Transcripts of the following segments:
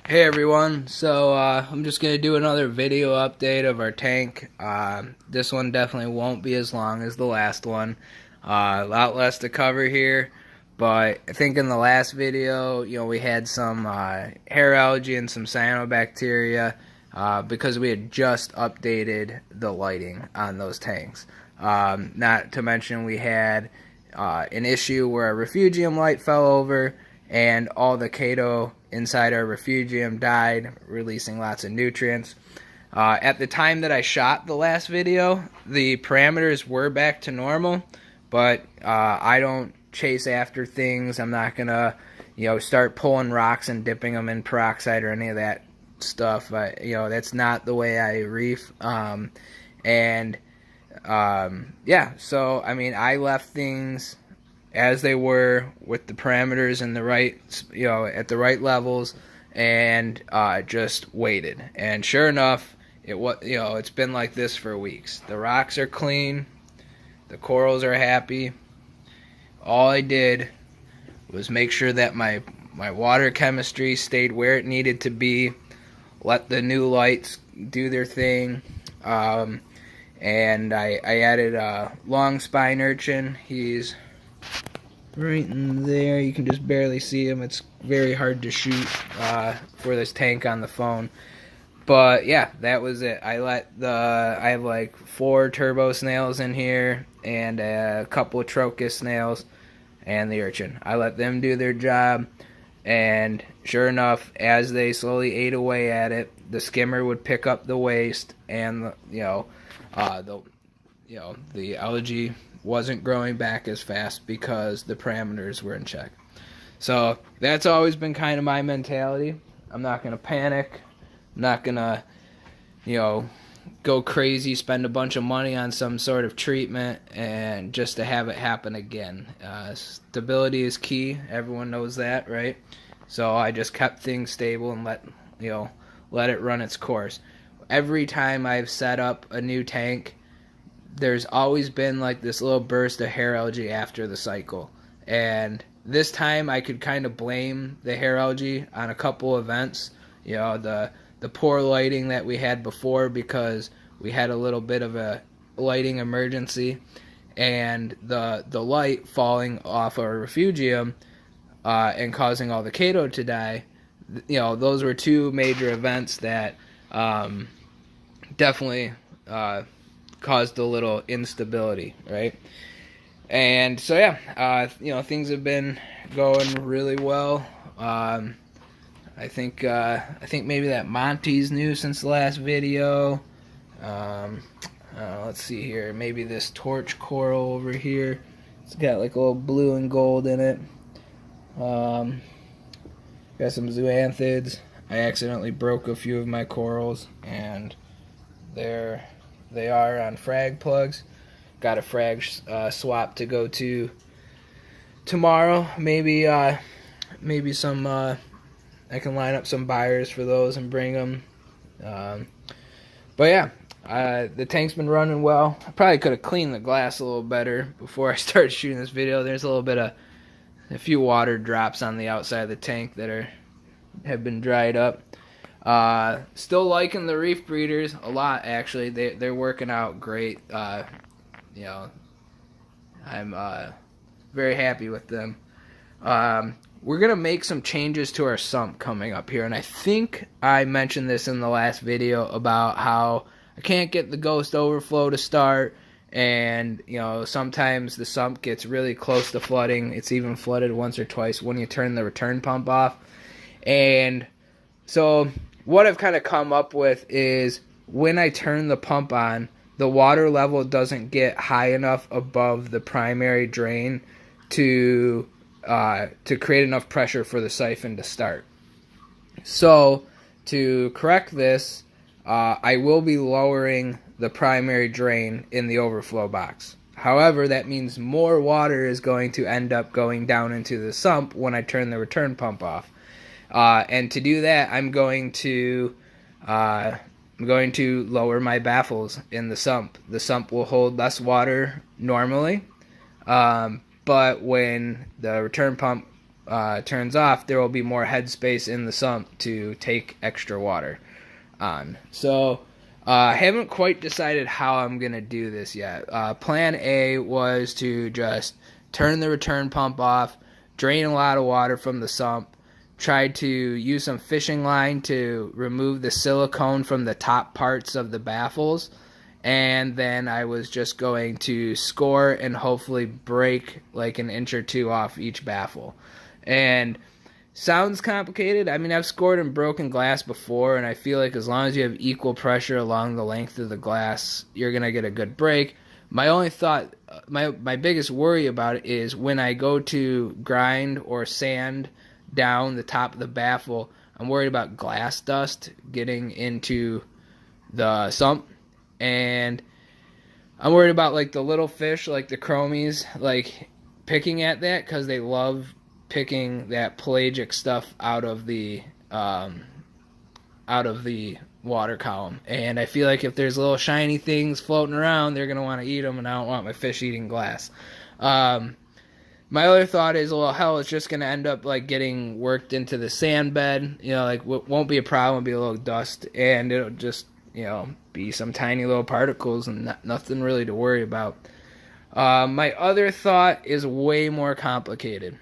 Hey everyone, so I'm just going to do another video update of our tank. This one definitely won't be as long as the last one. A lot less to cover here, but I think in the last video, we had some hair algae and some cyanobacteria because we had just updated the lighting on those tanks. Not to mention we had an issue where a refugium light fell over and all the chaeto inside our refugium died, releasing lots of nutrients. At the time that I shot the last video, the parameters were back to normal, but I don't chase after things. I'm not gonna, start pulling rocks and dipping them in peroxide or any of that stuff. That's not the way I reef. Yeah, so I mean, I left things as they were with the parameters in the right, at the right levels, and just waited. And sure enough, it's been like this for weeks. The rocks are clean, the corals are happy. All I did was make sure that my water chemistry stayed where it needed to be, let the new lights do their thing, and I added a long spine urchin. He's right in there. You can just barely see him. It's very hard to shoot for this tank on the phone. But yeah, that was it. I have like 4 turbo snails in here and a couple of trochus snails and the urchin. I let them do their job, and sure enough, as they slowly ate away at it, the skimmer would pick up the waste, and the algae wasn't growing back as fast because the parameters were in check. So that's always been kind of my mentality. I'm not going to panic. I'm not going to, go crazy, spend a bunch of money on some sort of treatment and just to have it happen again. Stability is key. Everyone knows that, right? So I just kept things stable and let it run its course. Every time I've set up a new tank, there's always been like this little burst of hair algae after the cycle. And this time I could kind of blame the hair algae on a couple events. The poor lighting that we had before, because we had a little bit of a lighting emergency, and the light falling off our refugium and causing all the chaeto to die. Those were 2 major events that definitely caused a little instability, right? And so yeah, things have been going really well. I think maybe that Monty's new since the last video. Let's see here. Maybe this torch coral over here. It's got like a little blue and gold in it. Got some zoanthids. I accidentally broke a few of my corals, and they are on frag plugs. Got a frag swap to go to tomorrow. Maybe some. I can line up some buyers for those and bring them. But yeah, the tank's been running well. I probably could have cleaned the glass a little better before I started shooting this video. There's a few water drops on the outside of the tank that have been dried up. Still liking the Reef breeders a lot, actually. They're working out great. I'm very happy with them. We're going to make some changes to our sump coming up here, and I think I mentioned this in the last video about how I can't get the ghost overflow to start, and sometimes the sump gets really close to flooding. It's even flooded once or twice when you turn the return pump off. And so what I've kind of come up with is, when I turn the pump on, the water level doesn't get high enough above the primary drain to create enough pressure for the siphon to start. So to correct this, I will be lowering the primary drain in the overflow box. However, that means more water is going to end up going down into the sump when I turn the return pump off. And to do that, I'm going to lower my baffles in the sump. The sump will hold less water normally, but when the return pump turns off, there will be more headspace in the sump to take extra water on. So I haven't quite decided how I'm going to do this yet. Plan A was to just turn the return pump off, drain a lot of water from the sump, try to use some fishing line to remove the silicone from the top parts of the baffles, and then I was just going to score and hopefully break like an inch or two off each baffle. And sounds complicated. I mean, I've scored and broken glass before, and I feel like as long as you have equal pressure along the length of the glass, you're going to get a good break. My only thought, my biggest worry about it is when I go to grind or sand down the top of the baffle, I'm worried about glass dust getting into the sump, and I'm worried about like the little fish, like the chromies, like picking at that because they love picking that pelagic stuff out of the water column. And I feel like if there's little shiny things floating around, they're gonna want to eat them, and I don't want my fish eating glass. My other thought is, well, hell, it's just gonna end up like getting worked into the sand bed. You know, like won't be a problem. It'll be a little dust, and it'll just, you know, be some tiny little particles and nothing really to worry about. My other thought is way more complicated.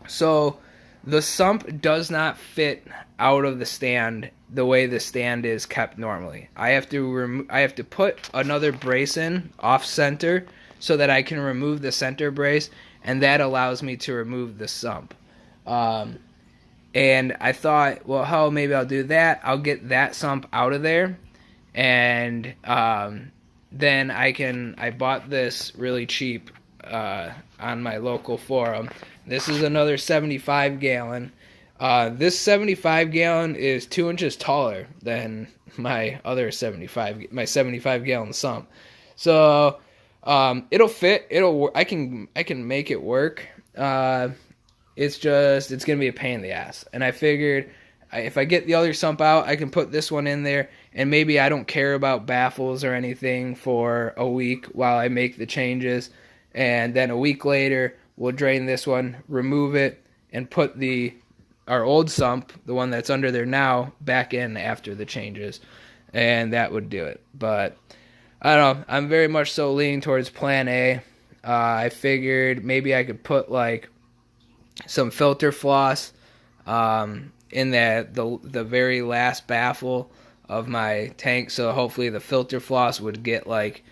So the sump does not fit out of the stand the way the stand is kept normally. I have to put another brace in off center so that I can remove the center brace, and that allows me to remove the sump. And I thought, well, hell, maybe I'll do that. I'll get that sump out of there, and then I bought this really cheap on my local forum. This is another 75 gallon. This 75 gallon is 2 inches taller than my other 75 gallon sump. So it'll fit. I can make it work. It's gonna be a pain in the ass. And I figured if I get the other sump out, I can put this one in there, and maybe I don't care about baffles or anything for a week while I make the changes, and then a week later we'll drain this one, remove it, and put our old sump, the one that's under there now, back in after the changes, and that would do it. But I don't know, I'm very much so leaning towards plan A. I figured maybe I could put like some filter floss in the very last baffle of my tank, so hopefully the filter floss would get like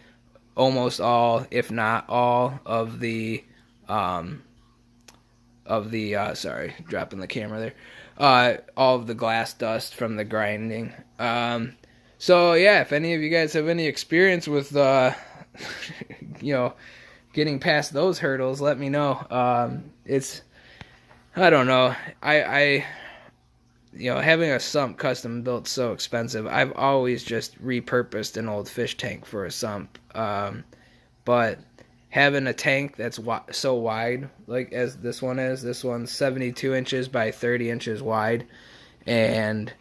almost all, if not all, of the sorry, dropping the camera there, all of the glass dust from the grinding. So yeah, if any of you guys have any experience with you know, getting past those hurdles, let me know. I don't know, I you know, having a sump custom built so expensive. I've always just repurposed an old fish tank for a sump, but having a tank that's so wide, like as this one's 72 inches by 30 inches wide, and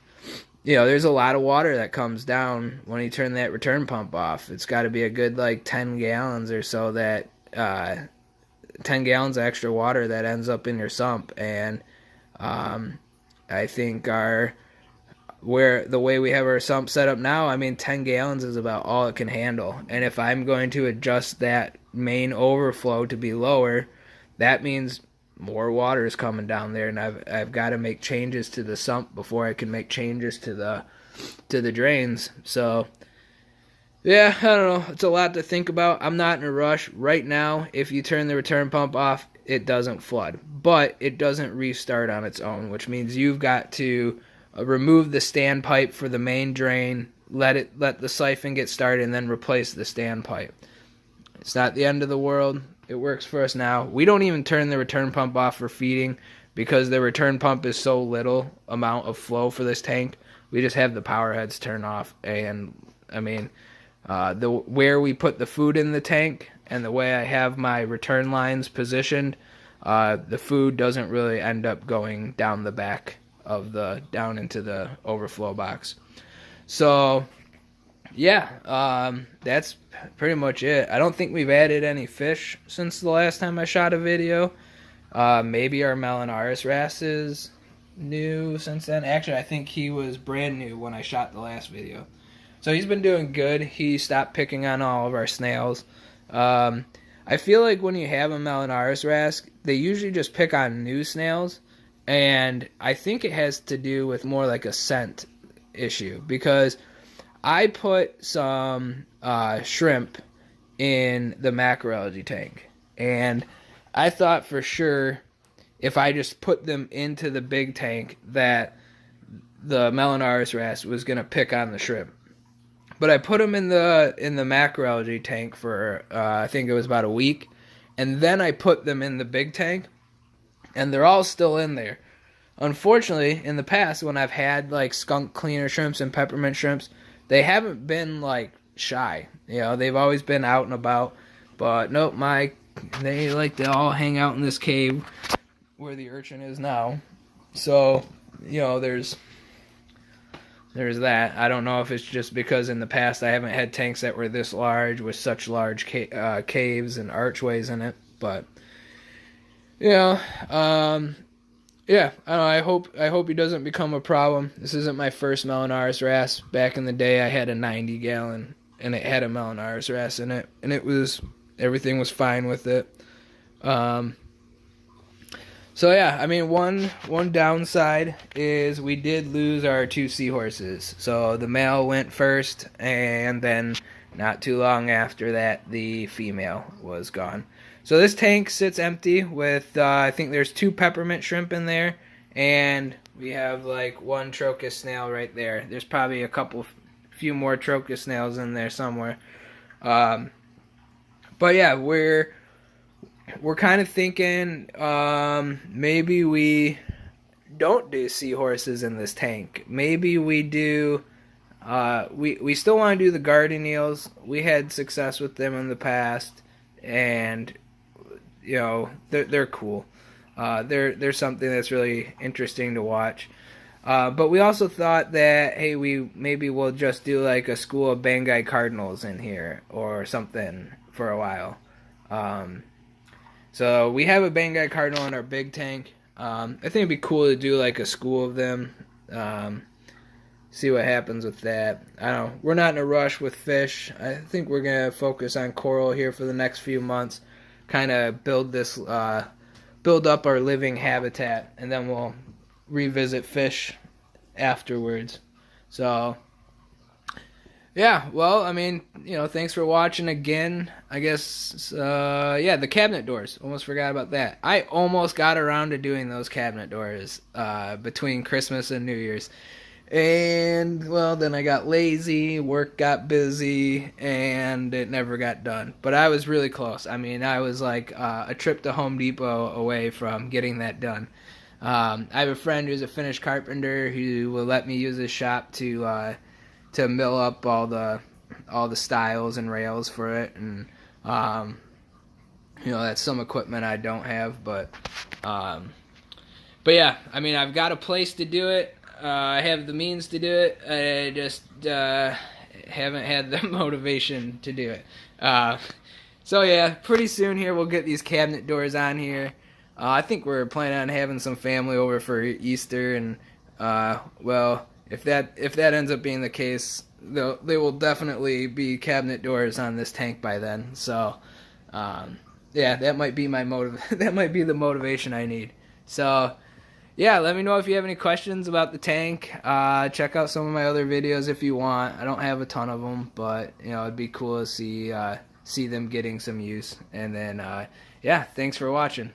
you know, there's a lot of water that comes down when you turn that return pump off. It's got to be a good like 10 gallons or so, that 10 gallons of extra water that ends up in your sump. And I think the way we have our sump set up now, I mean, 10 gallons is about all it can handle. And if I'm going to adjust that main overflow to be lower, that means more water is coming down there, and I've got to make changes to the sump before I can make changes to the drains. So yeah, I don't know. It's a lot to think about. I'm not in a rush right now. If you turn the return pump off, it doesn't flood, but it doesn't restart on its own, which means you've got to remove the standpipe for the main drain, let the siphon get started, and then replace the standpipe. It's not the end of the world. It works for us now. We don't even turn the return pump off for feeding because the return pump is so little amount of flow for this tank. We just have the power heads turn off, and I mean, where we put the food in the tank and the way I have my return lines positioned, the food doesn't really end up going down the back of down into the overflow box. So yeah, that's pretty much it. I don't think we've added any fish since the last time I shot a video. Maybe our Melanaris wrasse is new since then. Actually, I think he was brand new when I shot the last video. So he's been doing good. He stopped picking on all of our snails. I feel like when you have a Melanaris wrasse, they usually just pick on new snails, and I think it has to do with more like a scent issue, because I put some shrimp in the macroalgae tank, and I thought for sure if I just put them into the big tank that the Melanaris wrasse was going to pick on the shrimp. But I put them in the macroalgae tank for I think it was about a week, and then I put them in the big tank, and they're all still in there. Unfortunately, in the past when I've had like skunk cleaner shrimps and peppermint shrimps, they haven't been like shy. You know, they've always been out and about. But nope, they like to all hang out in this cave where the urchin is now. So, you know, there's that. I don't know if it's just because in the past I haven't had tanks that were this large with such large caves and archways in it. But, you know, yeah, I hope he doesn't become a problem. This isn't my first Melanaris wrasse. Back in the day, I had a 90-gallon, and it had a Melanaris wrasse in it, and everything was fine with it. So yeah, I mean, one downside is we did lose our 2 seahorses. So the male went first, and then not too long after that, the female was gone. So this tank sits empty with, I think there's 2 peppermint shrimp in there, and we have like 1 trochus snail right there. There's probably few more trochus snails in there somewhere. But yeah, we're kind of thinking maybe we don't do seahorses in this tank. Maybe we do. We still want to do the garden eels. We had success with them in the past, and you know they're cool. They're something that's really interesting to watch. But we also thought that hey, maybe we'll just do like a school of Banggai cardinals in here or something for a while. So we have a Banggai cardinal in our big tank. I think it'd be cool to do like a school of them. See what happens with that. I don't know. We're not in a rush with fish. I think we're gonna focus on coral here for the next few months. Kind of build up our living habitat, and then we'll revisit fish afterwards. So yeah, well, I mean, you know, thanks for watching again. I guess, yeah, the cabinet doors. Almost forgot about that. I almost got around to doing those cabinet doors between Christmas and New Year's. And, well, then I got lazy, work got busy, and it never got done. But I was really close. I mean, I was like a trip to Home Depot away from getting that done. I have a friend who's a Finnish carpenter who will let me use his shop to mill up all the stiles and rails for it, and you know, that's some equipment I don't have, but yeah, I mean, I've got a place to do it. I have the means to do it. I just haven't had the motivation to do it. So yeah, pretty soon here we'll get these cabinet doors on here. I think we're planning on having some family over for Easter, and well, if that ends up being the case, they will definitely be cabinet doors on this tank by then. So yeah, that might be that might be the motivation I need. So yeah, let me know if you have any questions about the tank. Check out some of my other videos if you want. I don't have a ton of them, but you know, it'd be cool to see them getting some use. And then yeah, thanks for watching.